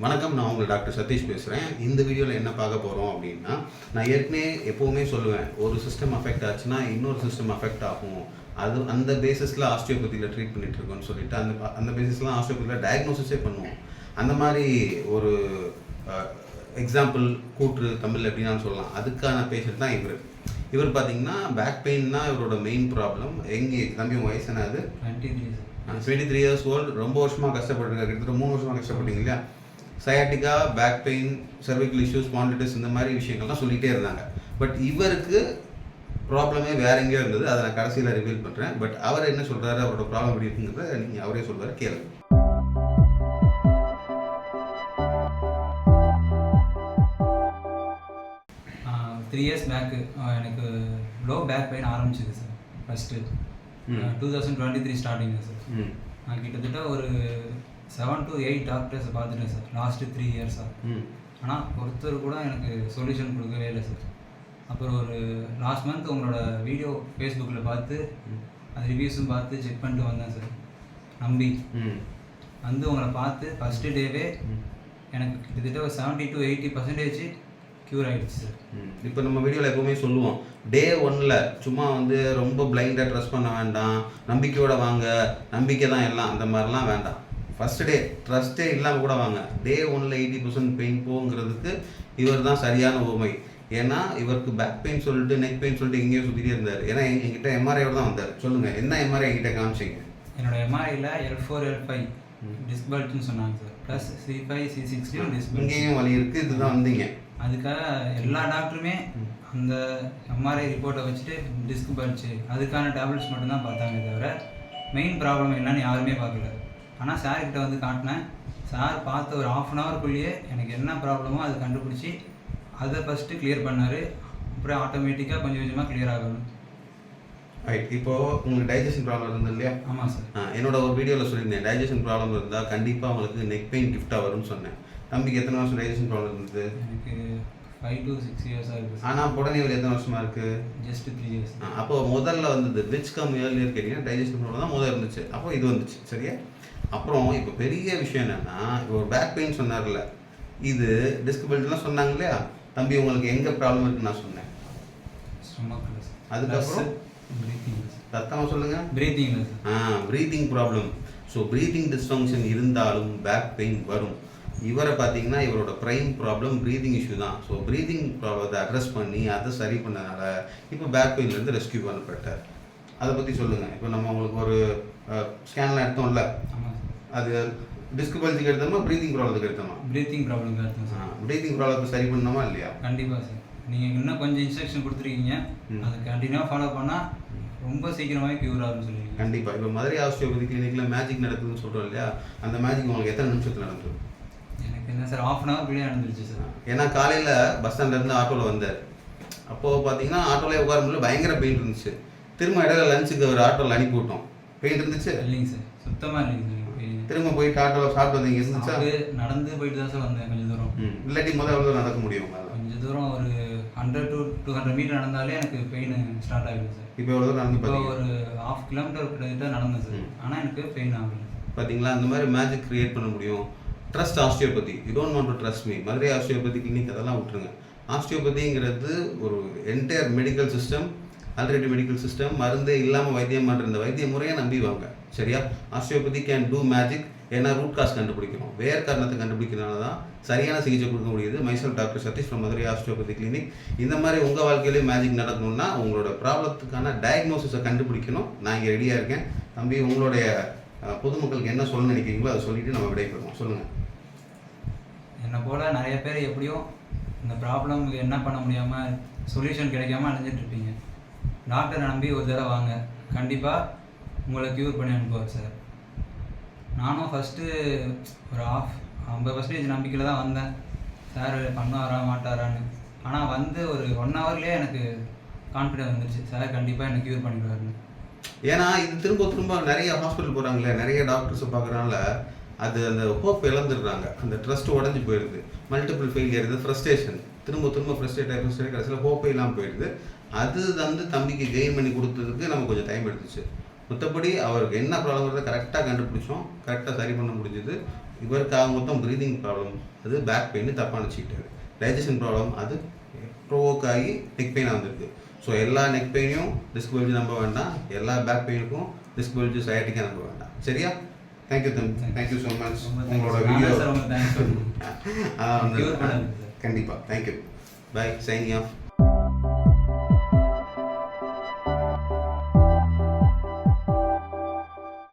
வணக்கம், நான் உங்கள் டாக்டர் சதீஷ் பேசுகிறேன். இந்த வீடியோவில் என்ன பார்க்க போகிறோம் அப்படின்னா, நான் ஏற்கனவே எப்போவுமே சொல்லுவேன், ஒரு சிஸ்டம் அஃபெக்ட் ஆச்சுன்னா இன்னொரு சிஸ்டம் அஃபெக்ட் ஆகும். அந்த பேசிஸில் ஆஸ்டியோபதியில் ட்ரீட் பண்ணிகிட்ருக்கோன்னு சொல்லிட்டு அந்த பேசிஸ்லாம் ஆஸ்டியோபதியில் டயக்னோசிஸே பண்ணுவோம். அந்த மாதிரி ஒரு எக்ஸாம்பிள் கூற்று தமிழ் எப்படின்னு சொல்லலாம். அதுக்கான பேஷண்ட் தான் இவர் பார்த்தீங்கன்னா பேக் பெயின் தான் இவரோட மெயின் ப்ராப்ளம். தம்பி உங்கள் வயசு என்னது? 23 years old. ரொம்ப வருஷமாக கஷ்டப்பட்டுருக்காரு. கிட்டத்தட்ட 3 வருஷமாக கஷ்டப்பட்டீங்க இல்லையா? Sciatica, back pain, cervical issues, spondylitis இந்த மாதிரி விஷயங்கள்லாம் சொல்லிகிட்டே இருந்தாங்க. பட் இவருக்கு ப்ராப்ளமே வேற எங்கேயோ இருந்தது. அதை நான் கடைசியில் ரிவீல் பண்ணுறேன். பட் அவர் என்ன சொல்கிறாரு, அவரோட ப்ராப்ளம் எப்படி இருக்குங்கிறத நீங்கள் அவரே சொல்கிறாரு, கேளுங்க. த்ரீ இயர்ஸ் பேக்கு எனக்கு லோ பேக் பெயின் ஆரம்பிச்சிது சார். First 2023 starting sir. நான் கிட்டத்தட்ட ஒரு 7 to 8 டாக்டர்ஸை பார்த்துட்டேன் சார் லாஸ்ட்டு 3 இயர்ஸாக. ஆனால் ஒருத்தர் கூட எனக்கு சொல்யூஷன் கொடுக்கவே இல்லை சார். அப்புறம் ஒரு லாஸ்ட் மந்த் உங்களோட வீடியோ ஃபேஸ்புக்கில் பார்த்து அது ரிவ்யூஸும் பார்த்து செக் பண்ணிட்டு வந்தேன் சார். நம்பி வந்து உங்களை பார்த்து ஃபஸ்ட்டு டேவே எனக்கு கிட்டத்தட்ட ஒரு 70 to 80% க்யூர் ஆகிடுச்சு சார். இப்போ நம்ம வீடியோவில் எப்போவுமே சொல்லுவோம், டே 1ல் சும்மா ரொம்ப பிளைண்டாக ட்ரஸ்ட் பண்ண வேண்டாம், நம்பிக்கையோடு வாங்க, நம்பிக்கை தான் எல்லாம், அந்த மாதிரிலாம் வேண்டாம். ஃபஸ்ட் டே ட்ரஸ்ட்டே இல்லாமல் கூட வாங்க. டே 1ல் 80% பெயின் போங்கிறதுக்கு இவர் தான் சரியான உண்மை. ஏன்னா இவருக்கு பேக் பெயின் சொல்லிட்டு நெக் பெயின் சொல்லிட்டு எங்கேயோ சுற்றிட்டே இருந்தார். ஏன்னா என்கிட்ட எம்ஆர்ஐயோட தான் வந்தார். சொல்லுங்கள், என்ன எம்ஆர்ஐ என்கிட்ட காமிச்சிங்க? என்னோட எம்ஆர்ஐயில் L4 L5 டிஸ்க் பல்ட்னு சொன்னாங்க sir. Plus C5 C6 disk. இங்கேயும் வலி இருக்குது, இதுதான் வந்தீங்க. அதுக்காக எல்லா டாக்டருமே அந்த எம்ஆர்ஐ ரிப்போர்ட்டை வச்சுட்டு டிஸ்க் பல்ட்ஸு அதுக்கான டேப்லெட்ஸ் மட்டும்தான் பார்த்தாங்க தவிர மெயின் ப்ராப்ளம் என்னன்னு யாருமே பார்க்கல. ஆனால் சார்கிட்ட வந்து காட்டினேன். சார் பார்த்து ஒரு 1/2 an hourக்குள்ளேயே எனக்கு என்ன ப்ராப்ளமோ அதை கண்டுபிடிச்சி அதை ஃபஸ்ட்டு கிளியர் பண்ணார். அப்புறம் ஆட்டோமேட்டிக்காக கொஞ்சம் கொஞ்சமாக கிளியர் ஆகணும். ரைட். இப்போது உங்களுக்கு டைஜஷன் ப்ராப்ளம் இருந்தது இல்லையா? ஆமாம் சார். என்னோட ஒரு வீடியோவில் சொல்லியிருந்தேன், டைஜஷன் ப்ராப்ளம் இருந்தால் கண்டிப்பாக உங்களுக்கு நெக் பெயின் கிஃப்டாக வரும்னு சொன்னேன். தம்பிக்கு எத்தனை வருஷம் டைஜஷன் ப்ராப்ளம் இருந்தது? எனக்கு 5 to 6 இயர்ஸாக இருக்குது. ஆனால் புடனேவில் எத்தனை வருஷமாக இருக்குது? Just 3 years. அப்போது முதல்ல வந்தது விச் கம் ஏர்லியர் கேட்டிங்கன்னா டைஜஷன் ப்ராப்ளம் தான் முதல்ல இருந்துச்சு. அப்போ இது வந்துச்சு, சரியா? அப்புறம் இப்போ பெரிய விஷயம் என்னென்னா, இப்போ ஒரு பேக் பெயின் சொன்னார்ல, இது டிஸ்க் பெல்ட்லாம் சொன்னாங்க இல்லையா? தம்பி உங்களுக்கு எங்கே ப்ராப்ளம் இருக்குன்னு நான் சொன்னேன். ஸ்டொமக்கில் சார். அதுக்கப்புறம் ப்ரீத்திங். சத்தமாக சொல்லுங்கள். ப்ரீத்திங்கில் sir. Breathing problem. So breathing dysfunction இருந்தாலும் பேக் பெயின் வரும். இவரை பார்த்தீங்கன்னா இவரோட ப்ரைம் ப்ராப்ளம் ப்ரீதிங் இஷ்யூ தான். ஸோ ப்ரீதிங் ப்ராப்ளத்தை அட்ரஸ் பண்ணி அதை சரி பண்ணனால இப்போ பேக் பெயின்லேருந்து ரெஸ்கியூ பண்ணப்பட்டார். அதை பற்றி சொல்லுங்கள். இப்போ நம்ம உங்களுக்கு ஒரு ஸ்கேன்லாம் எடுத்தோம்ல, அது டிஸ்க் பல்ஜுக்கு எடுத்தோமா ப்ரீதிங் ப்ராப்ளத்துக்கு எடுத்தோமா? ப்ரீத்திங் ப்ராப்ளம் எடுத்தோம் சார். ப்ரீதிங் ப்ராப்ளத்தை சரி பண்ணணுமா இல்லையா? கண்டிப்பாக சார். நீங்கள் இன்னும் கொஞ்சம் இன்ஸ்ட்ரக்ஷன் கொடுத்துருக்கீங்க, அதை கண்டினியூவாக ஃபாலோ பண்ணால் ரொம்ப சீக்கிரமாகவே க்யூர் ஆகும்னு சொல்லுவீங்க. கண்டிப்பாக. இப்போ மதுரை ஆஸ்டியோபதி கிளினிக்கில் மேஜிக் நடக்குதுன்னு சொல்கிறோம் இல்லையா? அந்த மேஜிக் உங்களுக்கு எத்தனை நிமிஷத்தில் நடந்தது? எனக்கு என்ன சார் 1/2 an hourக்குள்ளேயே நடந்துருச்சு சார். ஏன்னா காலையில் பஸ் ஸ்டாண்ட்லேருந்து ஆட்டோவில் வந்தார். அப்போது பார்த்தீங்கன்னா ஆட்டோவில் உட்கார முடியல, பயங்கர பெயின் இருந்துச்சு. திரும்ப இடையில லஞ்சுக்கு ஒரு ஆட்டோவில் அனுப்பி விட்டோம். பெயின் இருந்துச்சு இல்லைங்க சார், சுத்தமாக இல்லைங்க சார். திரும்ப போயிட்டு ஆட்டோவில் சாப்பிட்டு வந்தீங்க இருந்துச்சா? நடந்து போயிட்டு தான் சார் வந்தேன் கொஞ்சம் தூரம். இல்லாட்டி முதல் எவ்வளோ நடக்க முடியும்? கொஞ்சம் தூரம் ஒரு 100 to 200 மீட்டர் நடந்தாலே எனக்கு பெயின் ஸ்டார்ட் ஆகிடுது சார். இப்போ எவ்வளோ நடந்து? இப்போ ஒரு 1/2 kilometer கிட்ட நடந்தேன் சார். ஆனால் எனக்கு பெயின் ஆகல. பார்த்தீங்களா, அந்த மாதிரி மேஜிக் கிரியேட் பண்ண முடியும். Trust osteopathy. You don't want to trust me. Madurai osteopathy clinic அதெல்லாம் விட்டுருங்க. ஆஸ்டியோபதிங்கிறது ஒரு entire medical system, already medical system. மருந்தே இல்லாமல் வைத்தியம் பண்ணுற இந்த வைத்திய முறையை நம்பிவாங்க, சரியா? Osteopathy can do magic. ஏன்னா ரூட் காஸ் கண்டுபிடிக்கணும், வேறு காரணத்தை கண்டுபிடிக்கிறதுனால தான் சரியான சிகிச்சை கொடுக்க முடியுது. Myself doctor Sathish from Madurai osteopathy clinic. இந்த மாதிரி உங்கள் வாழ்க்கையிலே மேஜிக் நடக்கணும்னா உங்களோட ப்ராப்ளத்துக்கான டயக்னோசிஸை கண்டுபிடிக்கணும். நான் இங்கே ரெடியாக இருக்கேன். தம்பி, உங்களுடைய பொதுமக்களுக்கு என்ன சொல்லணும்னு நினைக்கிறீங்களோ அதை சொல்லிவிட்டு நம்ம விடைபெறுவோம். சொல்லுங்கள். என்னை போல் நிறைய பேர் எப்படியோ இந்த ப்ராப்ளம் என்ன பண்ண முடியாமல் சொல்யூஷன் கிடைக்காம அலைஞ்சிட்ருப்பீங்க. டாக்டரை நம்பி ஒரு தடவை வாங்க, கண்டிப்பாக உங்களை க்யூர் பண்ணி அனுப்புவார் சார். நானும் ஃபஸ்ட்டு ஒரு 50% நம்பிக்கையில் தான் வந்தேன், சார் பண்ணுவாரா மாட்டாரான்னு. ஆனால் வந்து ஒரு 1 hourலேயே எனக்கு கான்ஃபிடென்ட் வந்துருச்சு, சார் கண்டிப்பாக என்னை க்யூர் பண்ணிடுவாருன்னு. ஏன்னா இது திரும்ப நிறைய ஹாஸ்பிட்டல் போகிறாங்களே, நிறைய டாக்டர்ஸை பார்க்குறனால அது அந்த ஹோப் இழந்துடுறாங்க. அந்த ட்ரஸ்ட் உடஞ்சி போயிடுது. மல்டிபிள் ஃபெயிலியர், இது ஃப்ரஸ்ட்ரேஷன். திரும்ப ஃப்ரஸ்ட்ரேட் கடைசியில் ஹோப்பே இல்லாமல் போயிடுது. அது தம்பிக்கு கெயின் பண்ணி கொடுத்ததுக்கு நம்ம கொஞ்சம் டைம் எடுத்துச்சு. மற்றபடி அவருக்கு என்ன ப்ராப்ளம்ங்கிறத கரெக்டாக கண்டுபிடிச்சோம், கரெக்டாக சரி பண்ண முடிஞ்சது. இவருக்கு ஆக மொத்தம் ப்ரீதிங் ப்ராப்ளம், அது பேக் பெயின் தப்பாக நினச்சிக்கிட்டாரு. டைஜஷன் ப்ராப்ளம் அது ப்ரோவோக் ஆகி நெக் பெயினாக வந்திருக்கு. ஸோ எல்லா நெக் பெயினையும் டிஸ்க் பல்ஜ் நம்ப வேண்டாம், எல்லா பேக் பெயினுக்கும் டிஸ்க் பல்ஜ் சயாட்டிக்காக நம்ப வேண்டாம். சரியா? Thank you thank you so much. உங்களோட வீடியோ கண்டிப்பாக கண்டிப்பாக தேங்க்யூ. By, signing off.